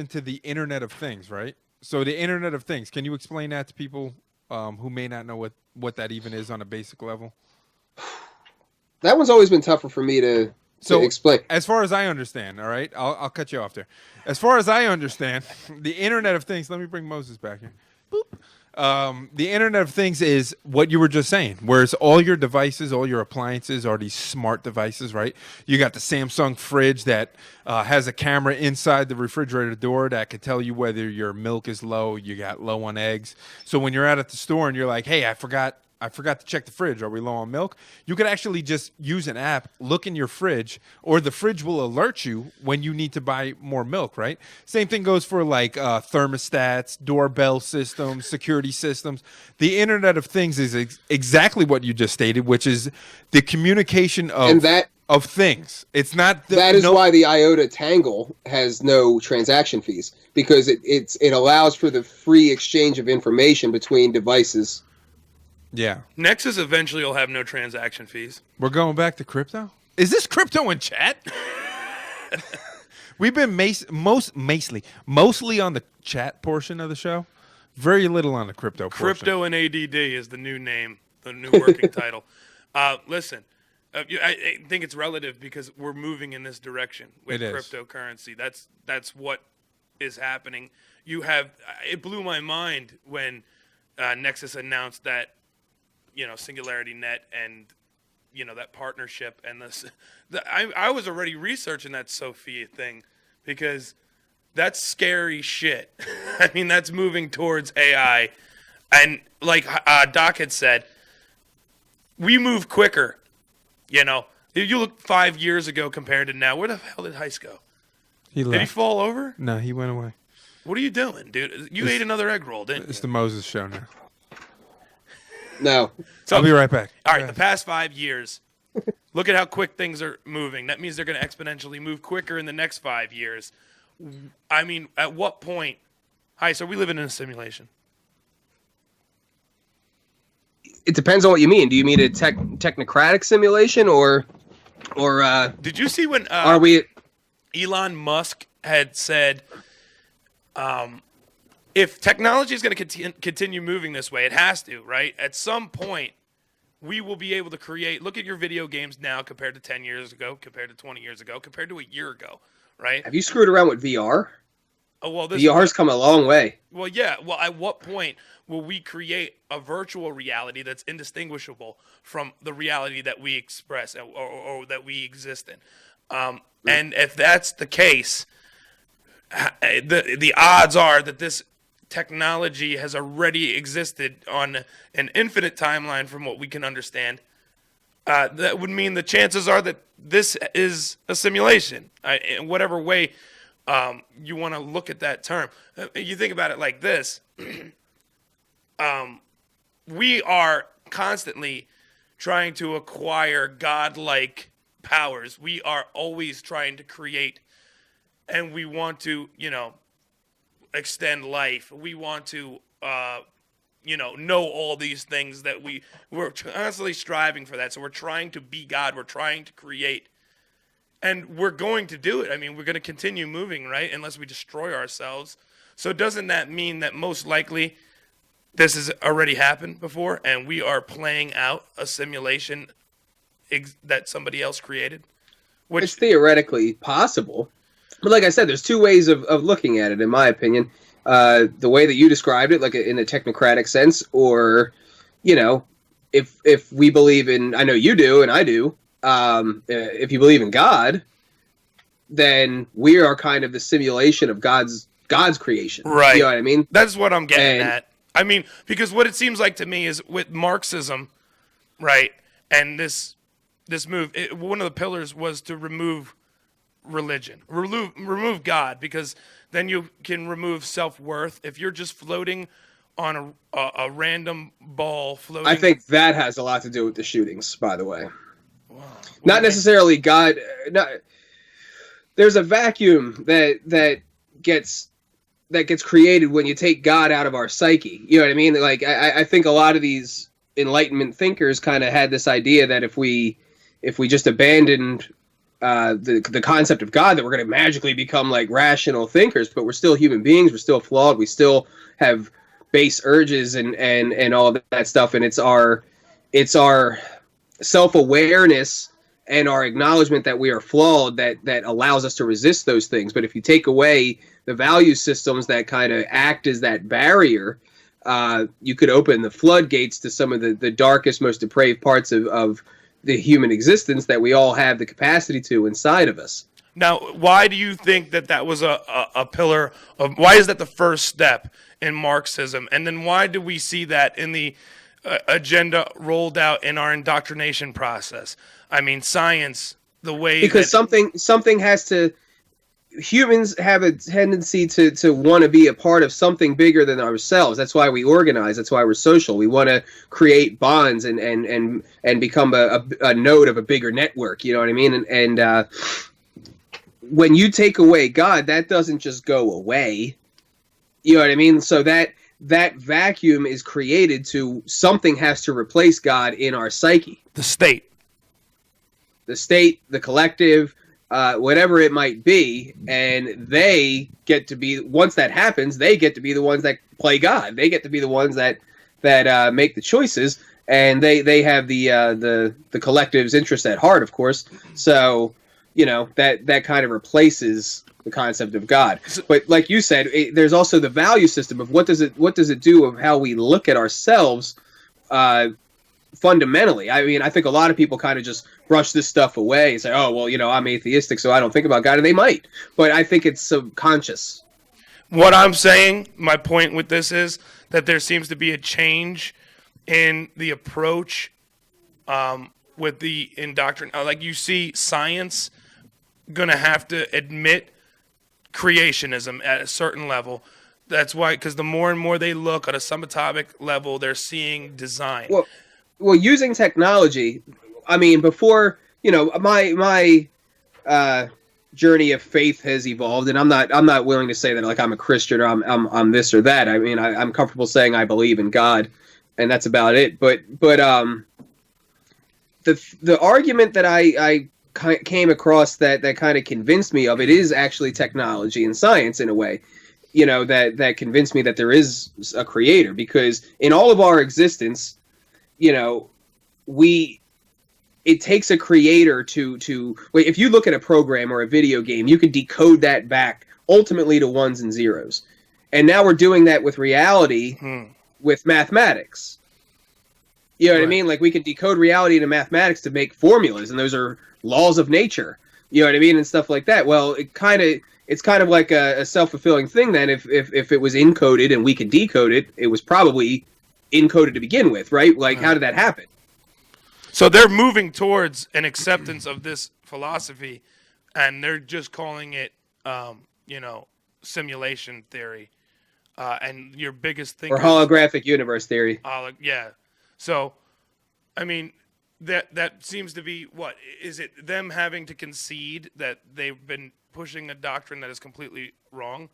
into the Internet of Things, right? So the Internet of Things. Can you explain that to people who may not know what that even is on a basic level? That one's always been tougher for me to So, explain. as far as I understand, all right, I'll cut you off there. As far as I understand, the Internet of Things. Let me bring Moses back here. Boop. The Internet of Things is what you were just saying, whereas all your devices, all your appliances are these smart devices, right? You got the Samsung fridge that has a camera inside the refrigerator door that could tell you whether your milk is low, you got low on eggs. So when you're out at the store and you're like, hey, I forgot to check the fridge. Are we low on milk? You could actually just use an app, look in your fridge, or the fridge will alert you when you need to buy more milk, right? Same thing goes for like thermostats, doorbell systems, security systems. The Internet of Things is exactly what you just stated, which is the communication And of things. It's not that is why the IOTA Tangle has no transaction fees, because it allows for the free exchange of information between devices. Yeah. Nexus eventually will have no transaction fees. We're going back to crypto? Is this crypto in chat? We've been mostly on the chat portion of the show. Very little on the crypto portion. Crypto and ADD is the new name, the new working title. Listen, I think it's relative because we're moving in this direction with cryptocurrency. That's what is happening. It blew my mind when Nexus announced that, Singularity Net and, that partnership and this. I was already researching that Sophia thing because that's scary shit. I mean, that's moving towards AI. And like Doc had said, we move quicker. If you look 5 years ago compared to now, where the hell did Heise go? Did he fall over? No, he went away. What are you doing, dude? You ate another egg roll, didn't you? It's the Moses show now. No. So, I'll be right back. All right, the past 5 years, look at how quick things are moving. That means they're going to exponentially move quicker in the next 5 years. I mean, at what point? Hi, so we living in a simulation? It depends on what you mean. Do you mean a technocratic simulation or Did you see when are we? Elon Musk had said, if technology is going to continue moving this way, it has to, right? At some point, we will be able to create. Look at your video games now compared to 10 years ago, compared to 20 years ago, compared to a year ago, right? Have you screwed around with VR? Oh, well, VR's come a long way. Well, yeah. Well, at what point will we create a virtual reality that's indistinguishable from the reality that we express or that we exist in? And if that's the case, the odds are that this technology has already existed on an infinite timeline from what we can understand. That would mean the chances are that this is a simulation, in whatever way you want to look at that term. You think about it like this. We are constantly trying to acquire godlike powers. We are always trying to create, and we want to, extend life. We want to, know all these things that we're constantly striving for that. So we're trying to be God. We're trying to create. And we're going to do it. I mean, we're going to continue moving, right? Unless we destroy ourselves. So doesn't that mean that most likely this has already happened before and we are playing out a simulation that somebody else created? It's theoretically possible. But like I said, there's two ways of looking at it, in my opinion. The way that you described it, like in a technocratic sense, or, if we believe in, I know you do and I do, if you believe in God, then we are kind of the simulation of God's creation. Right. You know what I mean? That's what I'm getting at. I mean, because what it seems like to me is with Marxism, right, and this move, one of the pillars was to remove religion, remove God, because then you can remove self-worth. If you're just floating on a random ball floating. I think that has a lot to do with the shootings, by the way. Wow. Not necessarily God. There's a vacuum that gets created when you take God out of our psyche. You know what I mean? Like I think a lot of these Enlightenment thinkers kind of had this idea that if we just abandoned the concept of God, that we're going to magically become like rational thinkers, but we're still human beings. We're still flawed. We still have base urges and all of that stuff. And it's our self-awareness and our acknowledgement that we are flawed that allows us to resist those things. But if you take away the value systems that kind of act as that barrier, you could open the floodgates to some of the darkest, most depraved parts of the human existence that we all have the capacity to inside of us. Now, why do you think that was a pillar of, why is that the first step in Marxism? And then why do we see that in the agenda rolled out in our indoctrination process? I mean, science, the way because something has to. Humans have a tendency to want to be a part of something bigger than ourselves. That's why we organize. That's why we're social. We want to create bonds and become a node of a bigger network. You know what I mean? And when you take away God, that doesn't just go away. You know what I mean? So that vacuum is created to, something has to replace God in our psyche. The state, the collective, whatever it might be, and they get to be, once that happens, they get to be the ones that play God. They get to be the ones that make the choices, and they have the collective's interest at heart, of course. So, you know, that kind of replaces the concept of God. But like you said, there's also the value system of what does it do of how we look at ourselves fundamentally. I mean, I think a lot of people kind of just brush this stuff away and say, oh, well, you know, I'm atheistic, so I don't think about God, and they might. But I think it's subconscious. What I'm saying, my point with this is that there seems to be a change in the approach with the indoctrination. Like, you see science going to have to admit creationism at a certain level. That's why, because the more and more they look at a subatomic level, they're seeing design. Well, using technology, I mean, before, you know, my journey of faith has evolved, and I'm not willing to say that like I'm a Christian or I'm this or that. I mean, I'm comfortable saying I believe in God, and that's about it. But the argument that I came across that kind of convinced me of it is actually technology and science in a way, you know, that convinced me that there is a creator, because in all of our existence, you know, it takes a creator to if you look at a program or a video game, you can decode that back ultimately to ones and zeros. And now we're doing that with reality with mathematics. You know what I mean? Like, we can decode reality into mathematics to make formulas, and those are laws of nature. You know what I mean? And stuff like that. Well, it's kind of like a self-fulfilling thing then. If it was encoded and we could decode it, it was probably encoded to begin with, right? Like, how did that happen? So they're moving towards an acceptance of this philosophy, and they're just calling it, you know, simulation theory. And your biggest thing, or holographic universe theory. Yeah. So, I mean, that seems to be, what is it? Them having to concede that they've been pushing a doctrine that is completely wrong,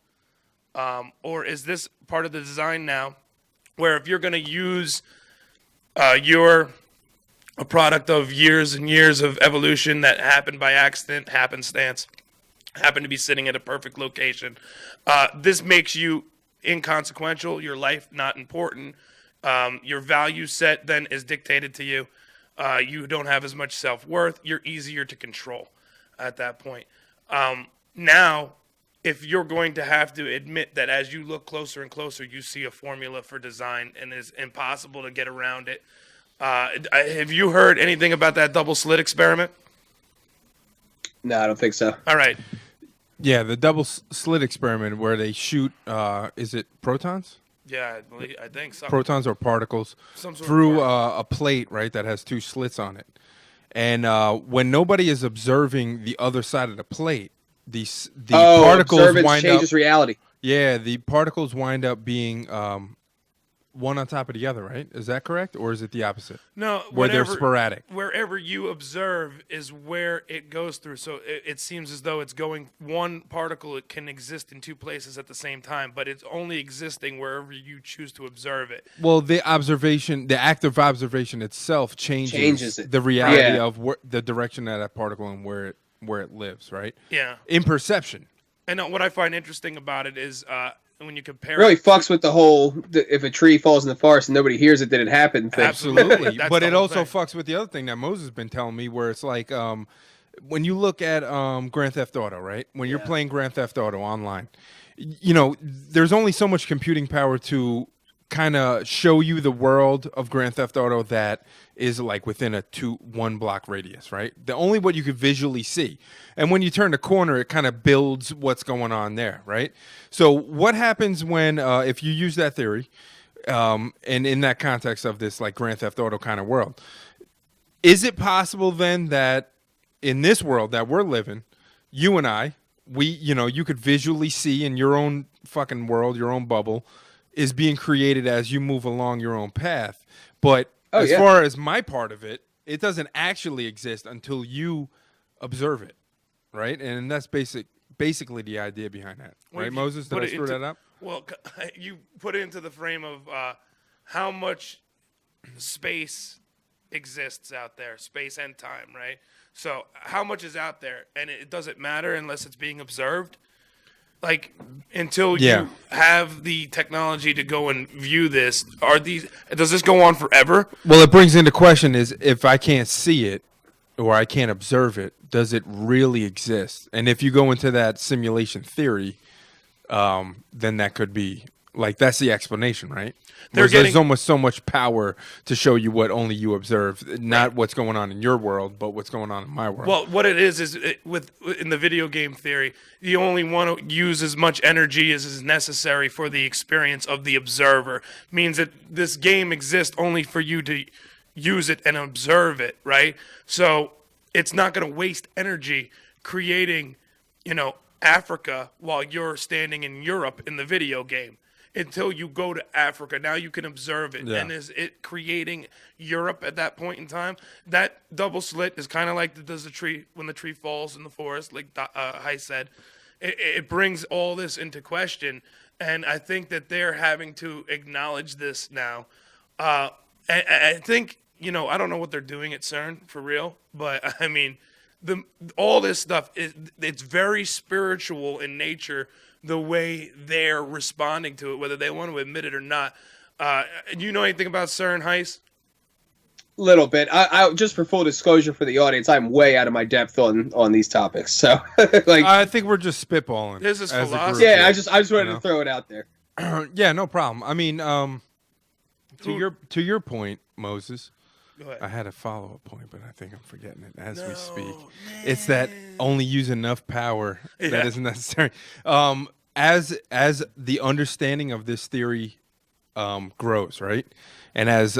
or is this part of the design now, where if you're going to use a product of years and years of evolution that happened by accident, happenstance, happened to be sitting at a perfect location, this makes you inconsequential, your life not important, your value set then is dictated to you, you don't have as much self-worth, you're easier to control at that point. Now, if you're going to have to admit that as you look closer and closer, you see a formula for design and it's impossible to get around it. Have you heard anything about that double slit experiment? No, I don't think so. All right. Yeah, the double slit experiment where they shoot, is it protons? Yeah, I think so. Protons or particles through a plate, right, that has two slits on it. And when nobody is observing the other side of the plate, the particles wind changes up, reality. Yeah, the particles wind up being one on top of the other, right? Is that correct, or is it the opposite? No, where they're sporadic. Wherever you observe is where it goes through. So it seems as though it's going, one particle, it can exist in two places at the same time, but it's only existing wherever you choose to observe it. Well, the act of observation itself changes it. the reality of the direction of that particle and where it where it lives, right? Yeah. In perception. And what I find interesting about it is when you compare really it fucks with the whole if a tree falls in the forest and nobody hears it, did it happen thing. Absolutely. That's But the it whole also thing. fucks with the other thing that Moses has been telling me, where it's like when you look at Grand Theft Auto, right? When you're playing Grand Theft Auto online, you know, there's only so much computing power to kind of show you the world of Grand Theft Auto that is like within a 1 block radius, right? The only what you could visually see. And when you turn the corner, it kind of builds what's going on there, right? So what happens when if you use that theory and in that context of this like Grand Theft Auto kind of world, is it possible then that in this world that we're living, you and I, you could visually see in your own fucking world, your own bubble, is being created as you move along your own path. But as far as my part of it, it doesn't actually exist until you observe it, right? And that's basically the idea behind that, Well, right, if you Moses? Did put I it screw into- that up? Well, you put it into the frame of how much space exists out there, space and time, right? So how much is out there, and it doesn't matter unless it's being observed. Like until Yeah. you have the technology to go and view this, does this go on forever? Well, it brings into question is if I can't see it or I can't observe it, does it really exist? And if you go into that simulation theory, then that could be like that's the explanation, right? There's almost so much power to show you what only you observe, not what's going on in your world, but what's going on in my world. Well, what it is in the video game theory, you only want to use as much energy as is necessary for the experience of the observer. Means that this game exists only for you to use it and observe it, right? So it's not going to waste energy creating, Africa while you're standing in Europe in the video game. Until you go to Africa, now you can observe it. Yeah. And is it creating Europe at that point in time? That double slit is kind of like does the tree when the tree falls in the forest, like Heise said. It brings all this into question, and I think that they're having to acknowledge this now. I think I don't know what they're doing at CERN for real, but I mean, all this stuff it's very spiritual in nature. The way they're responding to it, whether they want to admit it or not. You know anything about CERN, Heise? Little bit. I just for full disclosure for the audience, I'm way out of my depth on these topics. So like, I think we're just spitballing. This is as a philosophy. group yeah, here, I just wanted you know? to throw it out there. Yeah, no problem. I mean, to your point, Moses. Go ahead. I had a follow-up point, but I think I'm forgetting it as we speak. It's that only use enough power that is necessary. As the understanding of this theory grows, right, and as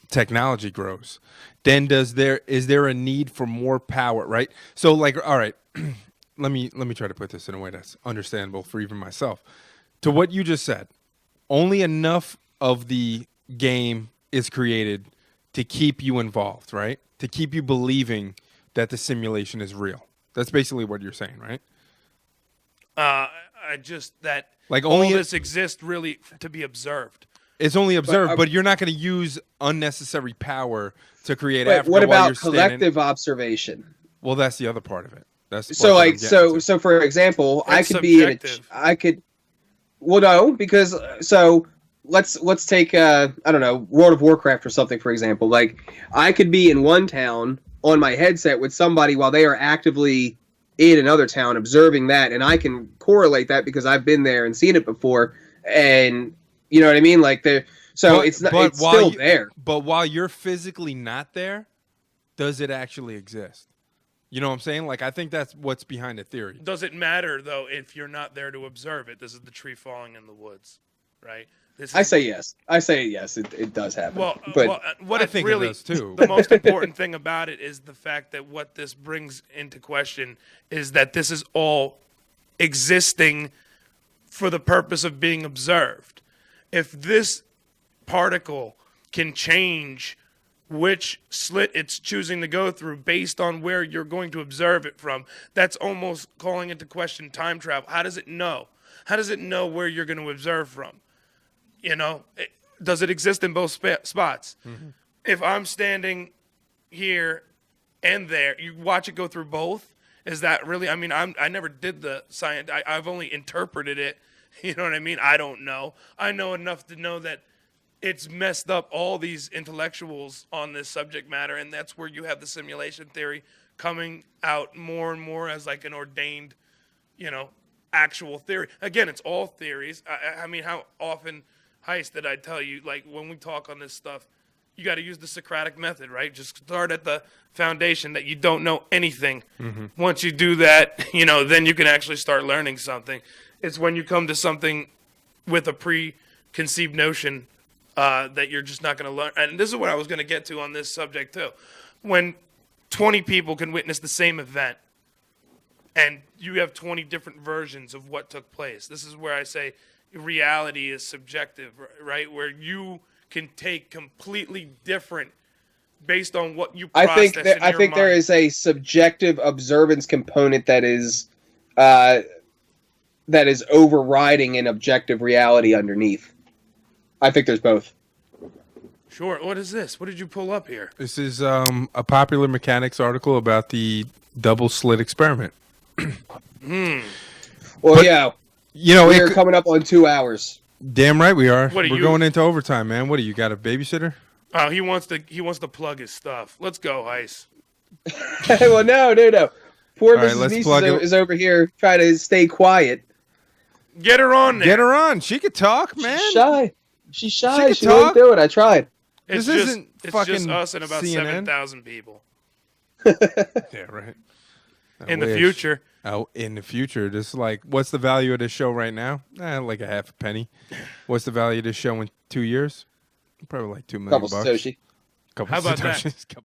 technology grows, then is there a need for more power, right? So, like, all right, let me try to put this in a way that's understandable for even myself. To what you just said, only enough of the game is created to keep you involved, right? To keep you believing that the simulation is real. That's basically what you're saying, right? Like all this exists really to be observed. It's only observed, but you're not going to use unnecessary power to create But Africa. what while about you're collective observation? Well, that's the other part of it. That's the So part that I'm like getting to. so for example, I It's could be in subjective. well, no, because so let's take I don't know, World of Warcraft or something for example. Like I could be in one town on my headset with somebody while they are actively in another town observing that, and I can correlate that because I've been there and seen it before, and you know what I mean. Like it's still there. But while you're physically not there, does it actually exist? You know what I'm saying? Like I think that's what's behind the theory. Does it matter though if you're not there to observe it? This is the tree falling in the woods, right? I say yes. It does happen. What I it think it really does, too. The most important thing about it is the fact that what this brings into question is that this is all existing for the purpose of being observed. If this particle can change which slit it's choosing to go through based on where you're going to observe it from, that's almost calling into question time travel. How does it know? How does it know where you're going to observe from? Does it exist in both spots? Mm-hmm. If I'm standing here and there, you watch it go through both, Is that really? I mean, I never did the science. I've only interpreted it. You know what I mean? I don't know. I know enough to know that it's messed up all these intellectuals on this subject matter, and that's where you have the simulation theory coming out more and more as like an ordained, actual theory. Again, it's all theories. I mean, how often, Heise, did I tell you, like, when we talk on this stuff, you got to use the Socratic method, right? Just start at the foundation that you don't know anything. Mm-hmm. Once you do that, then you can actually start learning something. It's when you come to something with a preconceived notion that you're just not going to learn. And this is what I was going to get to on this subject, too. When 20 people can witness the same event, and you have 20 different versions of what took place. This is where I say reality is subjective, right? Where you can take completely different based on what you process I think in your mind. there is a subjective observance component that is overriding an objective reality underneath. I think there's both. Sure. What is this? What did you pull up here? This is a Popular Mechanics article about the double slit experiment. Well, yeah. We're coming up on 2 hours. Damn right we are. We're going into overtime, man. What do you got, a babysitter? Oh, he wants to plug his stuff. Let's go, Heise. Well, no. Poor Mrs. Niece is over here trying to stay quiet. Get her on there. Get her on. She could talk, man. She's shy. She won't do it. I tried. It's just us and about CNN? 7,000 people. Yeah, right. In the future. Oh, in the future. Just like, what's the value of this show right now? Like a half a penny. What's the value of this show in 2 years? Probably like $2 million. Couple Satoshi. How about that?